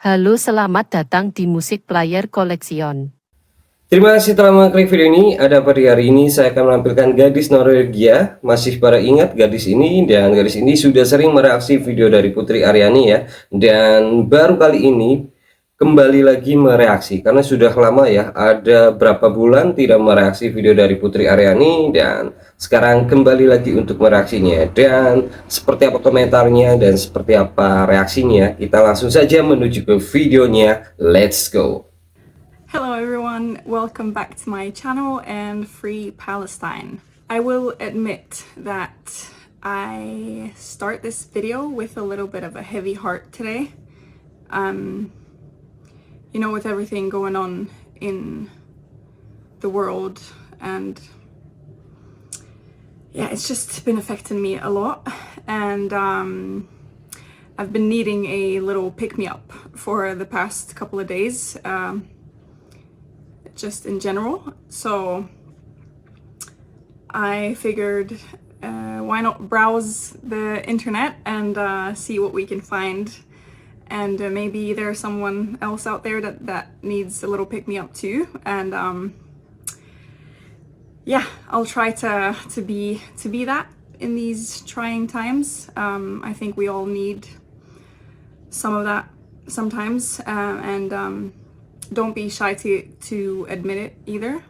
Halo, selamat datang di Musik Player Collection. Terima kasih telah mengklik video ini. Ada apa di hari ini? Saya akan menampilkan Gadis Norwegia. Masih pada ingat gadis ini, dan gadis ini sudah sering mereaksi video dari Putri Ariani ya. Dan baru kali ini kembali lagi mereaksi karena sudah lama ya, ada berapa bulan tidak mereaksi video dari Putri Ariani, dan sekarang kembali lagi untuk mereaksinya. Dan seperti apa komentarnya dan seperti apa reaksinya, kita langsung saja menuju ke videonya. Let's go. Hello everyone, welcome back to my channel and Free Palestine. I will admit that I start this video with a little bit of a heavy heart today. You know, with everything going on in the world, and yeah, it's just been affecting me a lot, and I've been needing a little pick-me-up for the past couple of days, just in general. So I figured why not browse the internet and see what we can find, and maybe there's someone else out there that needs a little pick-me-up too, and yeah, I'll try to be that in these trying times. I think we all need some of that sometimes, and don't be shy to admit it either.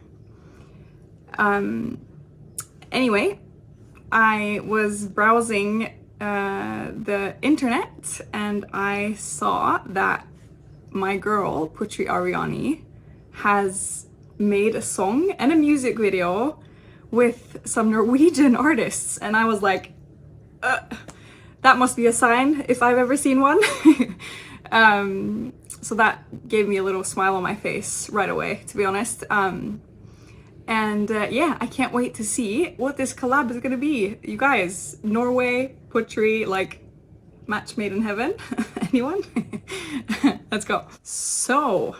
Anyway, I was browsing the internet and I saw that my girl Putri Ariani has made a song and a music video with some Norwegian artists, and I was like, that must be a sign if I've ever seen one. So that gave me a little smile on my face right away, to be honest. Yeah, I can't wait to see what this collab is gonna be. You guys, Norway, Putri, like match made in heaven. Anyone? Let's go. So,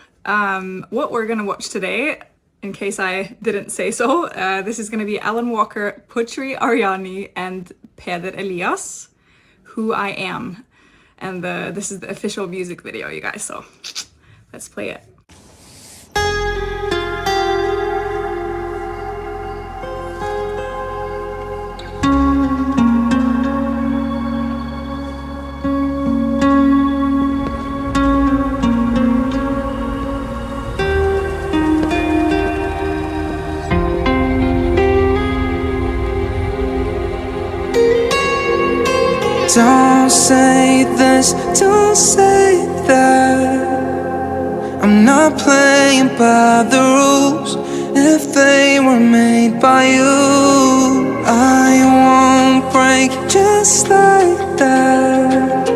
what we're gonna watch today, in case I didn't say so, this is gonna be Alan Walker, Putri Ariani, and Peder Elias, Who I Am. And this is the official music video, you guys, so let's play it. Don't say this, don't say that. I'm not playing by the rules. If they were made by you, I won't break just like that.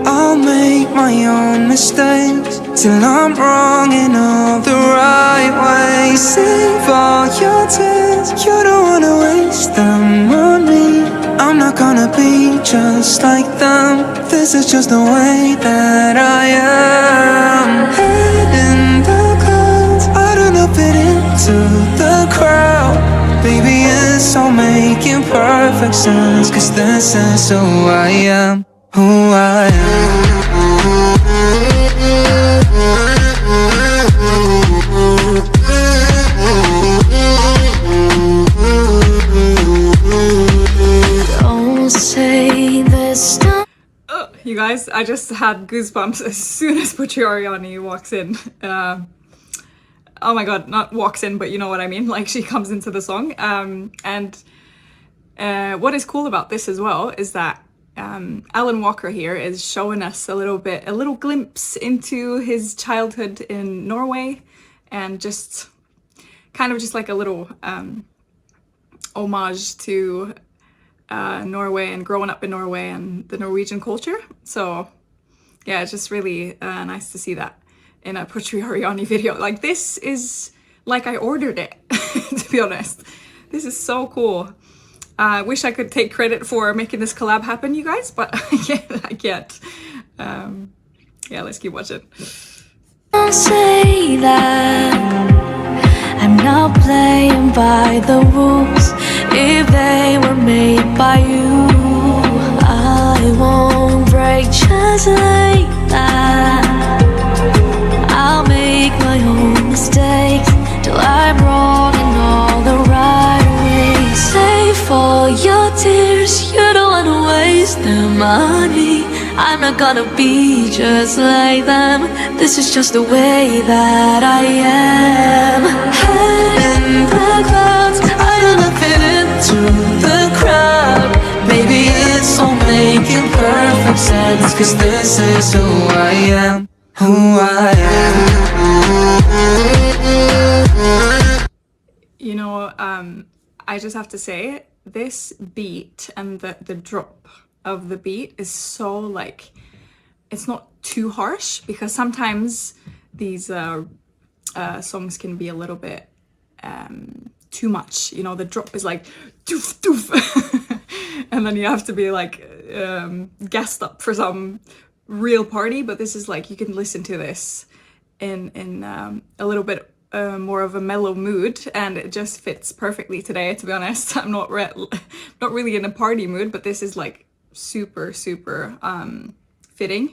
I'll make my own mistakes till I'm wrong in all the right ways. Save all your tears, you don't wanna waste them on me. I'm not gonna be just like them. This is just the way that I am. Head in the clouds, I don't know, fit into the crowd. Baby, it's all making perfect sense, 'cause this is who I am, who I am. You guys, I just had goosebumps as soon as Putri Ariani walks in. Oh my god, not walks in, but you know what I mean, like she comes into the song. What is cool about this as well is that Alan Walker here is showing us a little glimpse into his childhood in Norway, and just kind of just like a little homage to Norway and growing up in Norway and the Norwegian culture. So yeah, it's just really nice to see that in a Putri Ariani video. Like, this is like I ordered it, to be honest. This is so cool. I wish I could take credit for making this collab happen, you guys, but I can't. Yeah, let's keep watching. Don't say that I'm not playing by the rules. If they were made by you, I won't break just like that. money. I'm not gonna be just like them. This is just the way that I am. Head in the clouds, I don't fit into the crowd. Maybe it's all making perfect sense, 'cause this is who I am. Who I am. You know, I just have to say, this beat and the drop of the beat is so like, it's not too harsh, because sometimes these songs can be a little bit too much. You know, the drop is like doof doof, and then you have to be like gassed up for some real party. But this is like, you can listen to this in a little bit more of a mellow mood, and it just fits perfectly today, to be honest. I'm not really in a party mood, but this is like super fitting.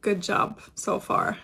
Good job so far.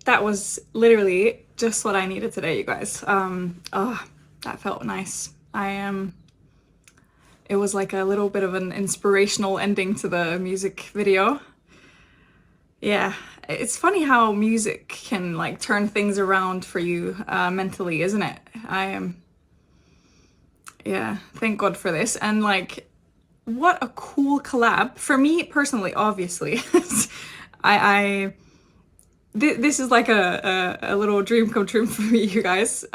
That was literally just what I needed today, you guys. That felt nice. It was like a little bit of an inspirational ending to the music video. Yeah, it's funny how music can like turn things around for you mentally, isn't it? Yeah, thank God for this. And like, what a cool collab for me personally, obviously. This is like a little dream come true for me, you guys.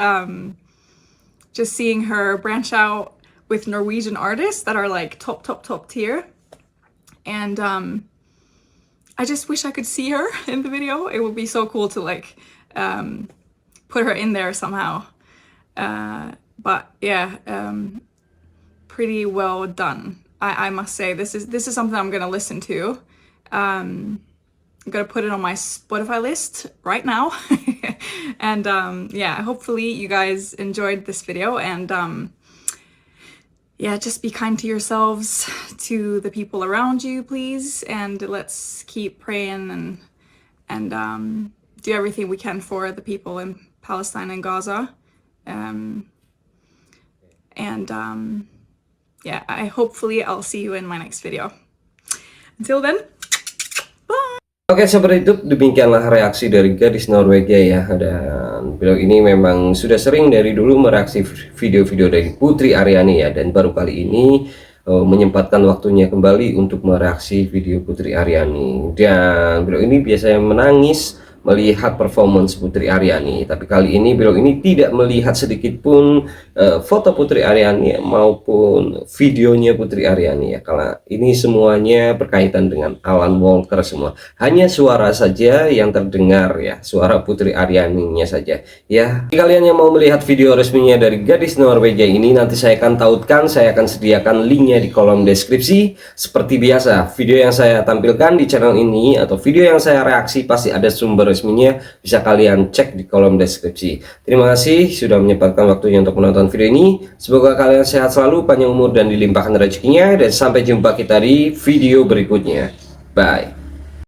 Just seeing her branch out with Norwegian artists that are like top tier. And I just wish I could see her in the video. It would be so cool to like put her in there somehow. But yeah, pretty well done. I must say, this is something I'm gonna listen to. I'm gonna put it on my Spotify list right now. And yeah, hopefully you guys enjoyed this video, and yeah, just be kind to yourselves, to the people around you, please, and let's keep praying and do everything we can for the people in Palestine and Gaza. Yeah, hopefully I'll see you in my next video. Until then, bye. Oke, seperti itu, demikianlah reaksi dari Gadis Norwegia ya. Dan beliau ini memang sudah sering dari dulu mereaksi video-video dari Putri Ariani ya, dan baru kali ini menyempatkan waktunya kembali untuk mereaksi video Putri Ariani. Dan beliau ini biasanya menangis melihat performance Putri Ariani, tapi kali ini beliau ini tidak melihat sedikit pun foto Putri Ariani maupun videonya Putri Ariani ya, karena ini semuanya berkaitan dengan Alan Walker semua, hanya suara saja yang terdengar ya, suara Putri Arianinya saja ya. Bagi kalian yang mau melihat video resminya dari Gadis Norwegia ini, nanti saya akan tautkan, saya akan sediakan linknya di kolom deskripsi. Seperti biasa, video yang saya tampilkan di channel ini atau video yang saya reaksi pasti ada sumber resminya, bisa kalian cek di kolom deskripsi. Terima kasih sudah menyempatkan waktunya untuk menonton video ini. Semoga kalian sehat selalu, panjang umur dan dilimpahkan rezekinya, dan sampai jumpa kita di video berikutnya. Bye.